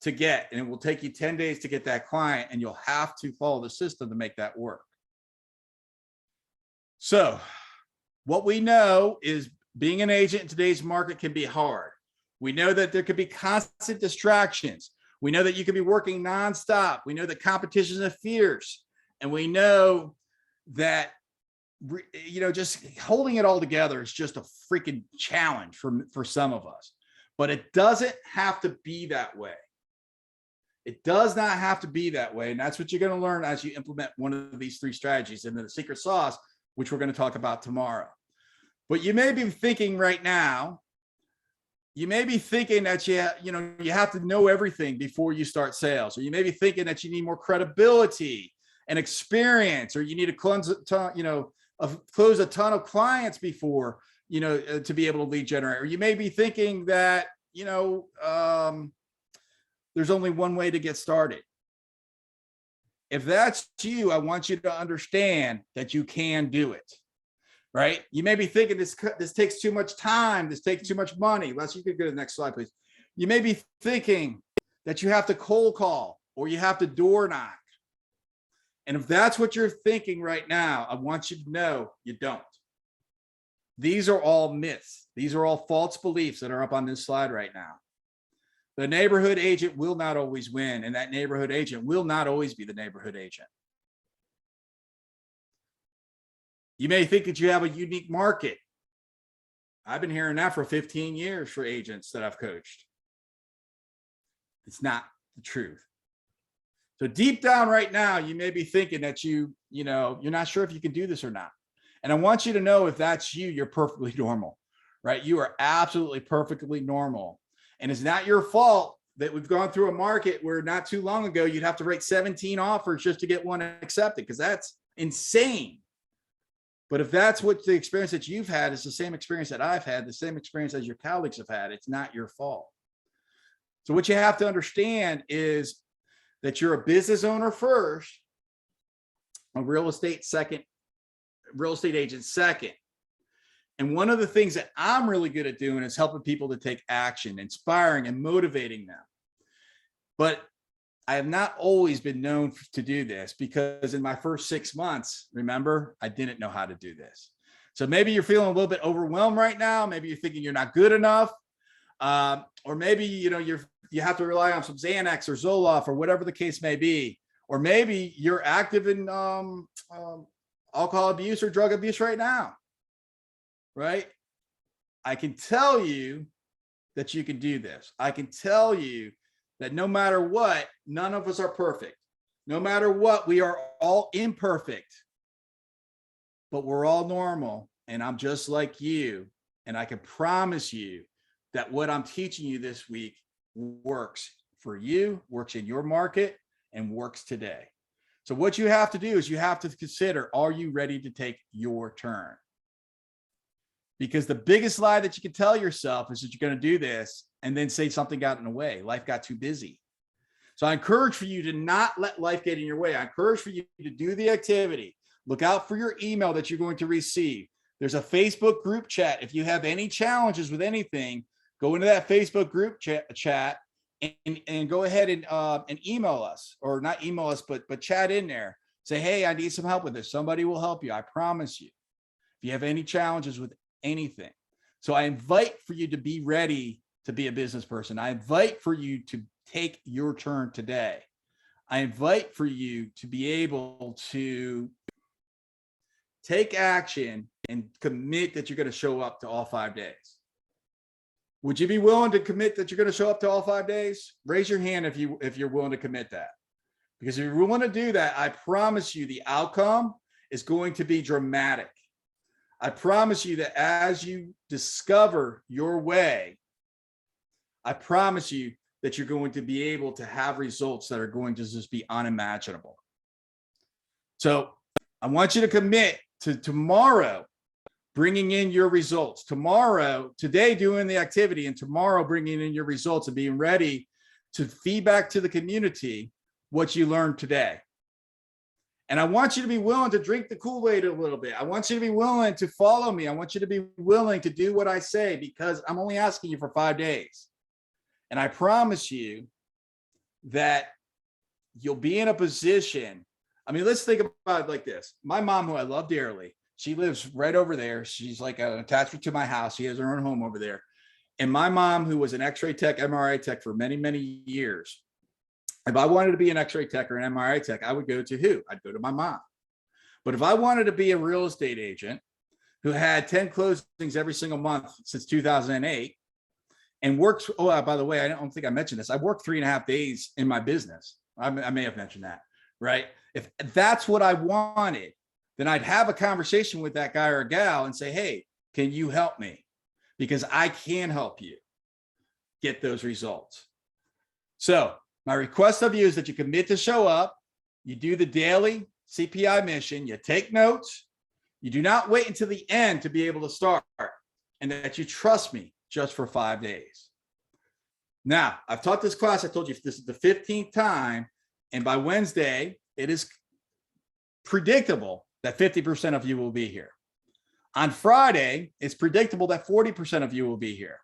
to get, and it will take you 10 days to get that client, and you'll have to follow the system to make that work. So what we know is being an agent in today's market can be hard. We know that there could be constant distractions. We know that you could be working nonstop. We know that competition is fierce. And we know that, you know, just holding it all together is just a freaking challenge for some of us. But it doesn't have to be that way. It does not have to be that way. And that's what you're going to learn as you implement one of these 3 strategies and the secret sauce, which we're going to talk about tomorrow. But you may be thinking right now, you may be thinking that you have to know everything before you start sales, or you may be thinking that you need more credibility and experience, or you need to close a ton of clients before, to be able to lead generate. Or you may be thinking that, there's only one way to get started. If that's you, I want you to understand that you can do it, right? You may be thinking this takes too much time. This takes too much money. Les, you could go to the next slide, please. You may be thinking that you have to cold call or you have to door knock. And if that's what you're thinking right now, I want you to know you don't. These are all myths. These are all false beliefs that are up on this slide right now. The neighborhood agent will not always win, and that neighborhood agent will not always be the neighborhood agent. You may think that you have a unique market. I've been hearing that for 15 years for agents that I've coached. It's not the truth. So deep down right now, you may be thinking that you're not sure if you can do this or not. And I want you to know, if that's you, you're perfectly normal, right? You are absolutely perfectly normal. And it's not your fault that we've gone through a market where not too long ago, you'd have to write 17 offers just to get one accepted, because that's insane. But if that's what the experience that you've had is the same experience that I've had, the same experience as your colleagues have had, it's not your fault. So what you have to understand is that you're a business owner first, a real estate agent second. And one of the things that I'm really good at doing is helping people to take action, inspiring and motivating them. But I have not always been known to do this, because in my first 6 months, remember, I didn't know how to do this. So maybe you're feeling a little bit overwhelmed right now. Maybe you're thinking you're not good enough. Or maybe, you have to rely on some Xanax or Zoloft or whatever the case may be. Or maybe you're active in alcohol abuse or drug abuse right now. Right? I can tell you that you can do this. I can tell you that no matter what, none of us are perfect. No matter what, we are all imperfect, but we're all normal. And I'm just like you. And I can promise you that what I'm teaching you this week works for you, works in your market, and works today. So what you have to do is you have to consider, are you ready to take your turn? Because the biggest lie that you can tell yourself is that you're going to do this and then say something got in the way. Life got too busy. So I encourage for you to not let life get in your way. I encourage for you to do the activity. Look out for your email that you're going to receive. There's a Facebook group chat. If you have any challenges with anything, go into that Facebook group chat and go ahead and email us, or not email us, but chat in there. Say, hey, I need some help with this. Somebody will help you. I promise you. If you have any challenges with anything. So I invite for you to be ready to be a business person. I invite for you to take your turn today. I invite for you to be able to take action and commit that you're going to show up to all 5 days. Would you be willing to commit that you're going to show up to all 5 days? Raise your hand if you're willing to commit that. Because if you're willing to do that, I promise you the outcome is going to be dramatic. I promise you that as you discover your way, I promise you that you're going to be able to have results that are going to just be unimaginable. So I want you to commit to tomorrow bringing in your results. Today doing the activity, and tomorrow bringing in your results and being ready to feedback to the community what you learned today. And I want you to be willing to drink the Kool-Aid a little bit. I want you to be willing to follow me. I want you to be willing to do what I say, because I'm only asking you for 5 days. And I promise you that you'll be in a position. I mean, let's think about it like this. My mom, who I love dearly, she lives right over there. She's like an attachment to my house. She has her own home over there. And my mom, who was an X-ray tech, MRI tech for many, many years, If I wanted to be an X-ray tech or an MRI tech, I would go to who? I'd go to my mom. But if I wanted to be a real estate agent who had 10 closings every single month since 2008 and works, oh, by the way, I don't think I mentioned this. I worked 3.5 days in my business. I may have mentioned that, right? If that's what I wanted, then I'd have a conversation with that guy or gal and say, hey, can you help me? Because I can help you get those results. So my request of you is that you commit to show up, you do the daily CPI mission, you take notes, you do not wait until the end to be able to start, and that you trust me just for 5 days. Now, I've taught this class, I told you this is the 15th time, and by Wednesday, it is predictable that 50% of you will be here. On Friday, it's predictable that 40% of you will be here.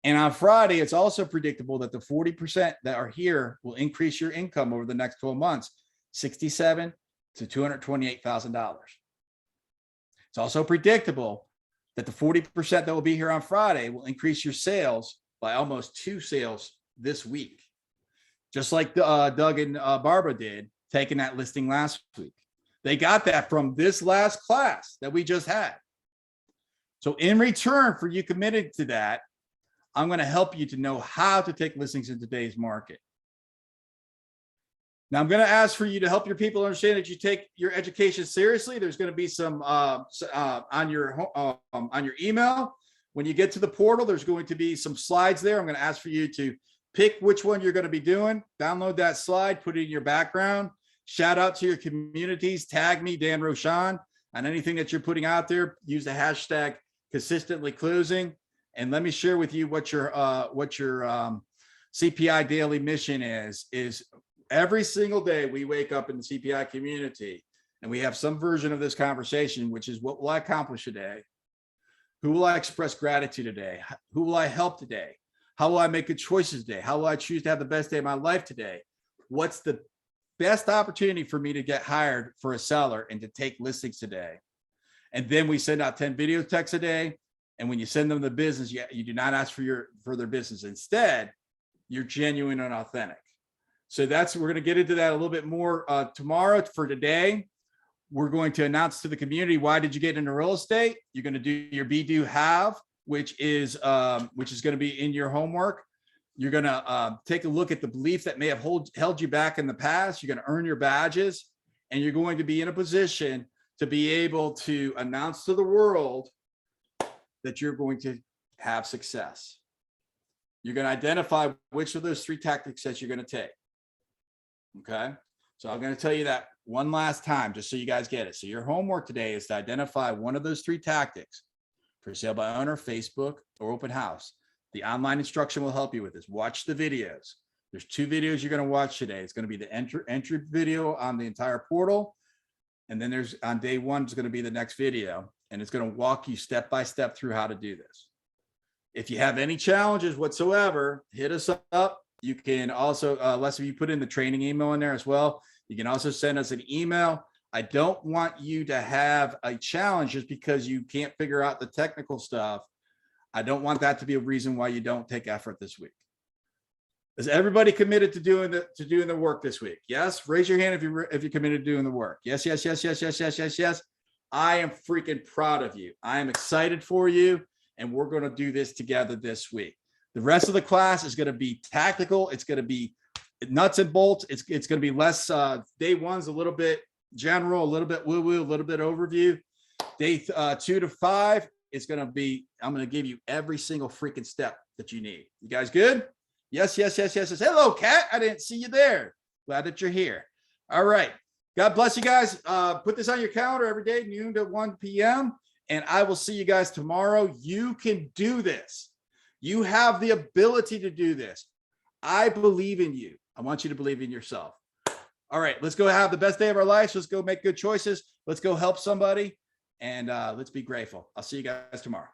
And on Friday, it's also predictable that the 40% that are here will increase your income over the next 12 months, $67,000 to $228,000. It's also predictable that the 40% that will be here on Friday will increase your sales by almost 2 sales this week. Just like Doug and Barbara did, taking that listing last week. They got that from this last class that we just had. So in return for you committed to that, I'm going to help you to know how to take listings in today's market. Now, I'm going to ask for you to help your people understand that you take your education seriously. There's going to be some on your email. When you get to the portal, there's going to be some slides there. I'm going to ask for you to pick which one you're going to be doing. Download that slide, put it in your background. Shout out to your communities. Tag me, Dan Roshan, on anything that you're putting out there. Use the hashtag consistently closing. And let me share with you what your CPI daily mission is every single day we wake up in the CPI community and we have some version of this conversation, which is what will I accomplish today? Who will I express gratitude today? Who will I help today? How will I make good choices today? How will I choose to have the best day of my life today? What's the best opportunity for me to get hired for a seller and to take listings today? And then we send out 10 video texts a day. And when you send them the business, you do not ask for their business. Instead, you're genuine and authentic. So we're going to get into that a little bit more tomorrow. For today, we're going to announce to the community, why did you get into real estate? You're going to do your be, do, have, which is going to be in your homework. You're going to take a look at the belief that may have held you back in the past. You're going to earn your badges, and you're going to be in a position to be able to announce to the world that you're going to have success. You're going to identify which of those 3 tactics that you're going to take. Okay. So I'm going to tell you that one last time, just so you guys get it. So your homework today is to identify one of those 3 tactics for sale by owner, Facebook, or open house. The online instruction will help you with this. Watch the videos. There's 2 videos you're going to watch today. It's going to be the entry video on the entire portal. And then there's on day 1, it's going to be the next video. And it's going to walk you step by step through how to do this. If you have any challenges whatsoever, hit us up. You can also, Les, if you put in the training email in there as well, you can also send us an email. I don't want you to have a challenge just because you can't figure out the technical stuff. I don't want that to be a reason why you don't take effort this week. Is everybody committed to doing the work this week? Yes. Raise your hand if you're committed to doing the work. Yes, yes, yes, yes, yes, yes, yes, yes. I am freaking proud of you. I am excited for you, and we're going to do this together this week. The rest of the class is going to be tactical. It's going to be nuts and bolts. It's going to be less. Day 1's a little bit general, a little bit woo-woo, a little bit overview. Day 2 to 5, it's going to be, I'm going to give you every single freaking step that you need. You guys good? Yes, yes, yes, yes, yes. Hello, Kat. I didn't see you there. Glad that you're here. All right. God bless you guys. Put this on your calendar every day, noon to 1 p.m. And I will see you guys tomorrow. You can do this. You have the ability to do this. I believe in you. I want you to believe in yourself. All right, let's go have the best day of our lives. Let's go make good choices. Let's go help somebody. And let's be grateful. I'll see you guys tomorrow.